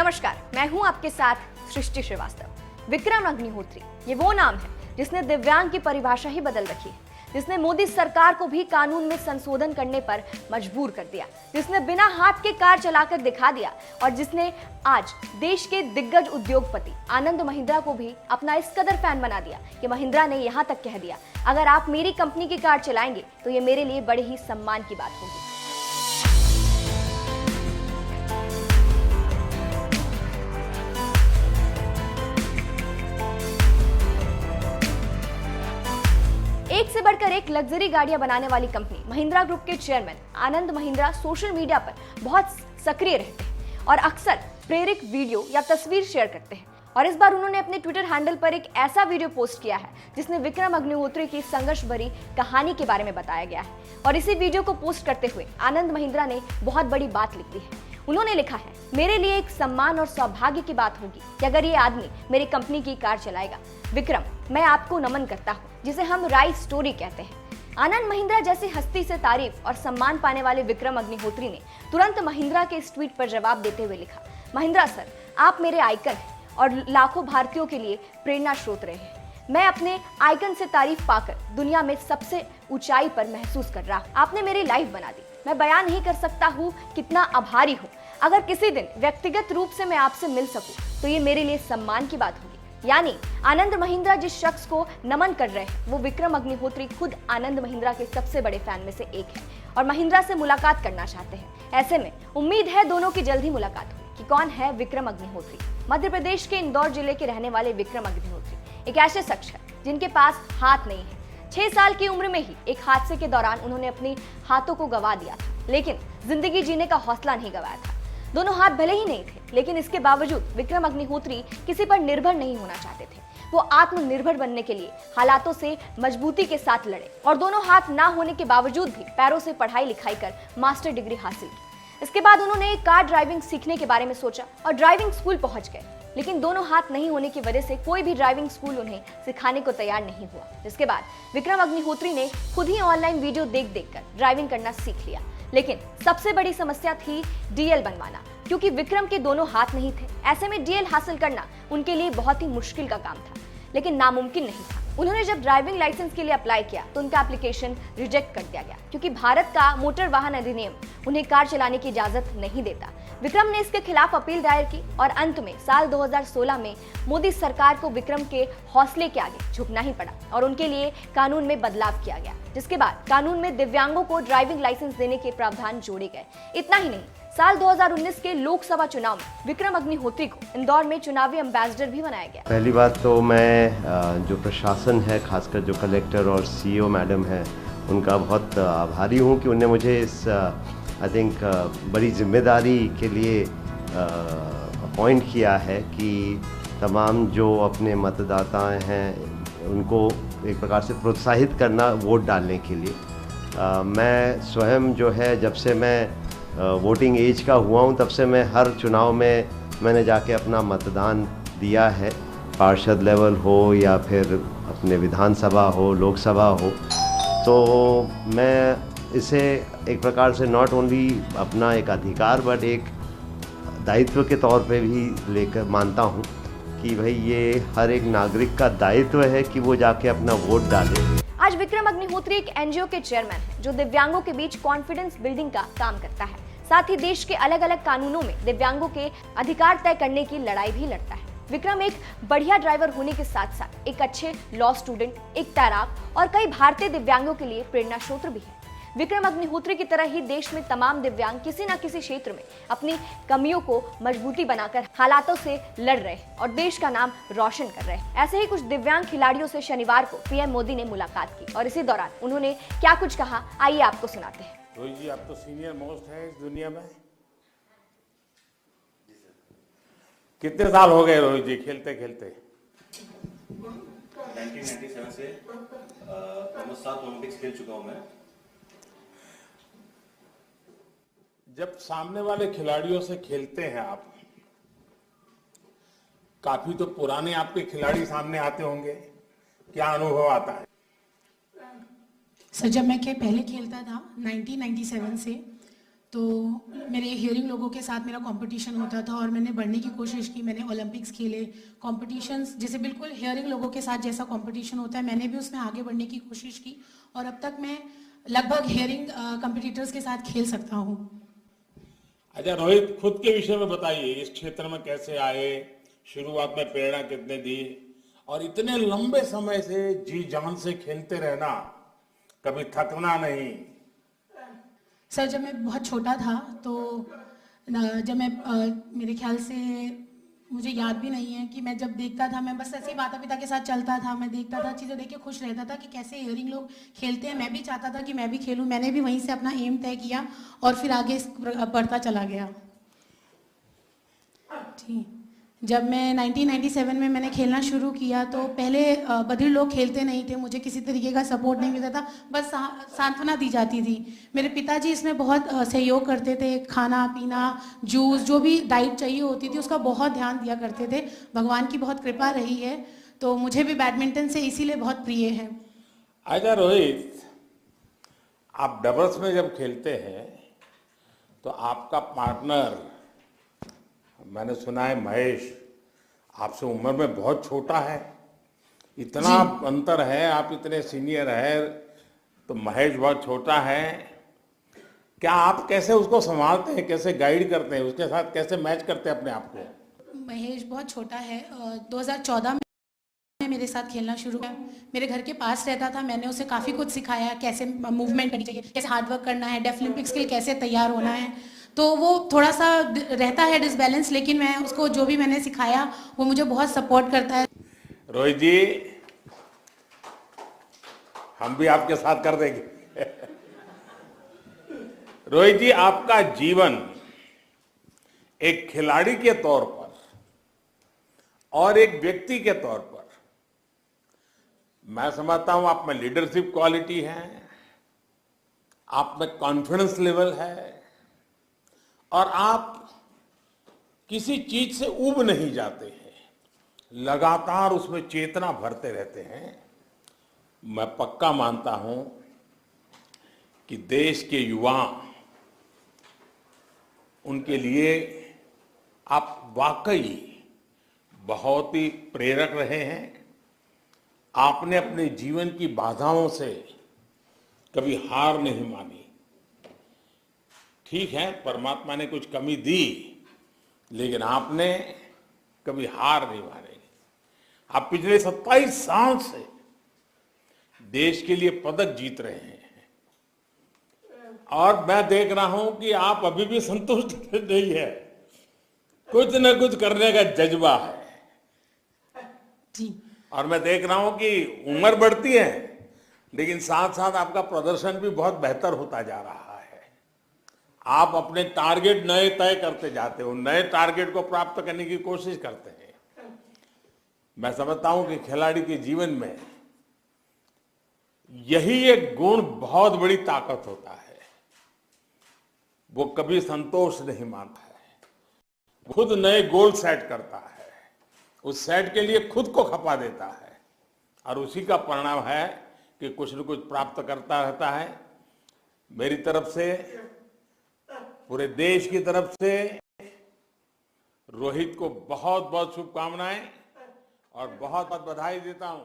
नमस्कार, मैं हूं आपके साथ सृष्टि श्रीवास्तव। विक्रम अग्निहोत्री ये वो नाम है जिसने दिव्यांग की परिभाषा ही बदल रखी है, जिसने मोदी सरकार को भी कानून में संशोधन करने पर मजबूर कर दिया, जिसने बिना हाथ के कार चलाकर दिखा दिया और जिसने आज देश के दिग्गज उद्योगपति आनंद महिंद्रा को भी अपना इस कदर फैन बना दिया कि महिंद्रा ने यहां तक कह दिया, अगर आप मेरी कंपनी की कार चलाएंगे तो ये मेरे लिए बड़े ही सम्मान की बात होगी। एक से बढ़कर एक लग्जरी गाड़ियां बनाने वाली कंपनी महिंद्रा ग्रुप के chairman Anand Mahindra social media पर बहुत सक्रिय रहते हैं और अक्सर प्रेरक वीडियो या तस्वीर शेयर करते हैं। और इस बार उन्होंने अपने ट्विटर हैंडल पर एक ऐसा वीडियो पोस्ट किया है जिसमें विक्रम अग्निहोत्री की संघर्ष भरी कहानी के बारे में बताया गया है। और इसी वीडियो को पोस्ट करते हुए आनंद महिंद्रा ने बहुत बड़ी बात लिखी है। उन्होंने लिखा है, मेरे लिए एक सम्मान और सौभाग्य की बात होगी कि अगर ये आदमी मेरी कंपनी की कार चलाएगा। विक्रम, मैं आपको नमन करता हूँ, जिसे हम राइट स्टोरी कहते हैं। आनंद महिंद्रा जैसी हस्ती से तारीफ और सम्मान पाने वाले विक्रम अग्निहोत्री ने तुरंत महिंद्रा के इस ट्वीट पर जवाब देते हुए लिखा, महिंद्रा सर, आप मेरे आइकन हैं और लाखों भारतीयों के लिए प्रेरणा स्रोत रहे हैं। मैं अपने आइकन से तारीफ पाकर दुनिया में सबसे ऊंचाई पर महसूस कर रहा हूँ। आपने मेरी लाइफ बना दी। मैं बयान नहीं कर सकता हूँ कितना आभारी हूँ। अगर किसी दिन व्यक्तिगत रूप से मैं आपसे मिल सकूं तो ये मेरे लिए सम्मान की बात होगी। यानी आनंद महिंद्रा जिस शख्स को नमन कर रहे हैं वो विक्रम अग्निहोत्री खुद आनंद महिंद्रा के सबसे बड़े फैन में से एक है और महिंद्रा से मुलाकात करना चाहते हैं। ऐसे में उम्मीद है दोनों की जल्द ही मुलाकात होगी कि कौन है विक्रम अग्निहोत्री। मध्य प्रदेश के इंदौर जिले के रहने वाले विक्रम अग्निहोत्री एक ऐसे शख्स है जिनके पास हाथ नहीं है। 6 साल की उम्र में ही एक हादसे के दौरान उन्होंने अपने हाथों को गंवा दिया था, लेकिन जिंदगी जीने का हौसला नहीं गंवाया था। दोनों हाथ भले ही नहीं थे, लेकिन इसके बावजूद विक्रम अग्निहोत्री किसी पर निर्भर नहीं होना चाहते थे। वो आत्मनिर्भर बनने के लिए हालातों से मजबूती के साथ लड़े और दोनों हाथ ना होने के बावजूद भी पैरों से पढ़ाई लिखाई कर मास्टर डिग्री हासिल की। इसके बाद उन्होंने कार ड्राइविंग सीखने के बारे में सोचा और ड्राइविंग स्कूल पहुंच गए, लेकिन दोनों हाथ नहीं होने की वजह से कोई भी ड्राइविंग स्कूल उन्हें सिखाने को तैयार नहीं हुआ। जिसके बाद विक्रम अग्निहोत्री ने खुद ही ऑनलाइन वीडियो देख कर ड्राइविंग करना सीख लिया। लेकिन सबसे बड़ी समस्या थी डीएल बनवाना, क्योंकि विक्रम के दोनों हाथ नहीं थे। ऐसे में डीएल हासिल करना उनके लिए बहुत ही मुश्किल का काम था, लेकिन नामुमकिन नहीं था। उन्होंने जब ड्राइविंग लाइसेंस के लिए अप्लाई किया तो उनका एप्लीकेशन रिजेक्ट कर दिया गया, क्योंकि भारत का मोटर वाहन अधिनियम उन्हें कार चलाने की इजाजत नहीं देता। विक्रम ने इसके खिलाफ अपील दायर की और अंत में साल 2016 में मोदी सरकार को विक्रम के हौसले के आगे झुकना ही पड़ा और उनके लिए कानून में बदलाव किया गया, जिसके बाद कानून में दिव्यांगों को ड्राइविंग लाइसेंस देने के प्रावधान जोड़े गए। इतना ही नहीं, साल 2019 के लोकसभा चुनाव में विक्रम अग्निहोत्री को इंदौर में चुनावी एम्बेसडर भी बनाया गया। पहली बात तो मैं जो प्रशासन है, खासकर जो कलेक्टर और सीईओ मैडम है, उनका बहुत आभारी हूँ कि उन्होंने मुझे इस आई थिंक बड़ी जिम्मेदारी के लिए अपॉइंट किया है कि तमाम जो अपने मतदाता हैं उनको एक प्रकार से प्रोत्साहित करना वोट डालने के लिए। मैं स्वयं जो है, जब से मैं वोटिंग एज का हुआ हूँ तब से मैं हर चुनाव में मैंने जाके अपना मतदान दिया है, पार्षद लेवल हो या फिर अपने विधानसभा हो, लोकसभा हो। तो मैं इसे एक प्रकार से नॉट ओनली अपना एक अधिकार बट एक दायित्व के तौर पे भी लेकर मानता हूँ कि भाई ये हर एक नागरिक का दायित्व है कि वो जाके अपना वोट डाले। आज विक्रम अग्निहोत्री एक एनजीओ के चेयरमैन हैं जो दिव्यांगों के बीच कॉन्फिडेंस बिल्डिंग का काम करता है। साथ ही देश के अलग अलग कानूनों में दिव्यांगों के अधिकार तय करने की लड़ाई भी लड़ता है। विक्रम एक बढ़िया ड्राइवर होने के साथ साथ एक अच्छे लॉ स्टूडेंट, एक तैराक और कई भारतीय दिव्यांगों के लिए प्रेरणा स्रोत भी है। विक्रम अग्निहोत्री की तरह ही देश में तमाम दिव्यांग किसी न किसी क्षेत्र में अपनी कमियों को मजबूती बनाकर हालातों से लड़ रहे हैं और देश का नाम रोशन कर रहे हैं। ऐसे ही कुछ दिव्यांग खिलाड़ियों से शनिवार को पीएम मोदी ने मुलाकात की और इसी दौरान उन्होंने क्या कुछ कहा, आइए आपको सुनाते हैं। रोहित जी, आप तो सीनियर मोस्ट है इस दुनिया में। कितने साल हो गए रोहित जी खेलते खेलते? 1997 से 7 ओलंपिक्स खेल चुका हूं मैं। जब सामने वाले खिलाड़ियों से खेलते हैं आप, काफी तो पुराने आपके खिलाड़ी सामने आते होंगे, क्या अनुभव आता है? सर, जब मैं पहले खेलता था 1997 से, तो मेरे हियरिंग लोगों के साथ मेरा कंपटीशन होता था और मैंने बढ़ने की कोशिश की। मैंने ओलंपिक्स खेले, कॉम्पिटिशन्स जैसे बिल्कुल हियरिंग लोगों के साथ जैसा कंपटीशन होता है मैंने भी उसमें आगे बढ़ने की कोशिश की और अब तक मैं लगभग हियरिंग कंपटीटर्स के साथ खेल सकता हूँ। अच्छा रोहित, खुद के विषय में बताइए, इस क्षेत्र में कैसे आए, शुरुआत में प्रेरणा कितने दी और इतने लंबे समय से जी जान से खेलते रहना, कभी थकना नहीं। सर जब मैं बहुत छोटा था तो जब मैं मेरे ख्याल से मुझे याद भी नहीं है कि मैं जब देखता था, मैं बस ऐसे ही माता पिता के साथ चलता था, मैं देखता था, चीज़ें देख के खुश रहता था कि कैसे हियरिंग लोग खेलते हैं। मैं भी चाहता था कि मैं भी खेलूं। मैंने भी वहीं से अपना एम तय किया और फिर आगे बढ़ता चला गया। जी, जब मैं 1997 में मैंने खेलना शुरू किया तो पहले बधिर लोग खेलते नहीं थे, मुझे किसी तरीके का सपोर्ट नहीं मिलता था, बस सांत्वना दी जाती थी। मेरे पिताजी इसमें बहुत सहयोग करते थे, खाना पीना, जूस, जो भी डाइट चाहिए होती थी उसका बहुत ध्यान दिया करते थे। भगवान की बहुत कृपा रही है, तो मुझे भी बैडमिंटन से इसीलिए बहुत प्रिय है। अच्छा रोहित, आप डबल्स में जब खेलते हैं तो आपका पार्टनर, मैंने सुना है महेश, आपसे उम्र में बहुत छोटा है, इतना अंतर है, आप इतने सीनियर है तो महेश बहुत छोटा है। क्या आप कैसे उसको संभालते हैं, कैसे गाइड करते हैं, उसके साथ कैसे मैच करते हैं अपने आप को? महेश बहुत छोटा है। 2014 में मेरे साथ खेलना शुरू किया। मेरे घर के पास रहता था, मैंने उसे काफ़ी कुछ सिखाया, कैसे मूवमेंट करनी चाहिए, कैसे हार्ड वर्क करना है, डेफलिम्पिक्स के लिए कैसे तैयार होना है। तो वो थोड़ा सा रहता है डिसबैलेंस, लेकिन मैं उसको जो भी मैंने सिखाया वो मुझे बहुत सपोर्ट करता है। रोहित जी, हम भी आपके साथ कर देंगे। रोहित जी, आपका जीवन एक खिलाड़ी के तौर पर और एक व्यक्ति के तौर पर, मैं समझता हूं आप में लीडरशिप क्वालिटी है, आप में कॉन्फिडेंस लेवल है और आप किसी चीज से ऊब नहीं जाते हैं, लगातार उसमें चेतना भरते रहते हैं। मैं पक्का मानता हूं कि देश के युवा, उनके लिए आप वाकई बहुत ही प्रेरक रहे हैं। आपने अपने जीवन की बाधाओं से कभी हार नहीं मानी। ठीक है, परमात्मा ने कुछ कमी दी, लेकिन आपने कभी हार नहीं मानी। आप पिछले 27 साल से देश के लिए पदक जीत रहे हैं और मैं देख रहा हूं कि आप अभी भी संतुष्ट नहीं है, कुछ न कुछ करने का जज्बा है जी। और मैं देख रहा हूं कि उम्र बढ़ती है लेकिन साथ साथ आपका प्रदर्शन भी बहुत बेहतर होता जा रहा है। आप अपने टारगेट नए तय करते जाते हो, नए टारगेट को प्राप्त करने की कोशिश करते हैं। मैं समझता हूं कि खिलाड़ी के जीवन में यही एक गुण बहुत बड़ी ताकत होता है, वो कभी संतोष नहीं मानता है, खुद नए गोल सेट करता है, उस सेट के लिए खुद को खपा देता है और उसी का परिणाम है कि कुछ न कुछ प्राप्त करता रहता है। मेरी तरफ से, पूरे देश की तरफ से रोहित को बहुत बहुत शुभकामनाएं और बहुत बहुत बधाई देता हूं।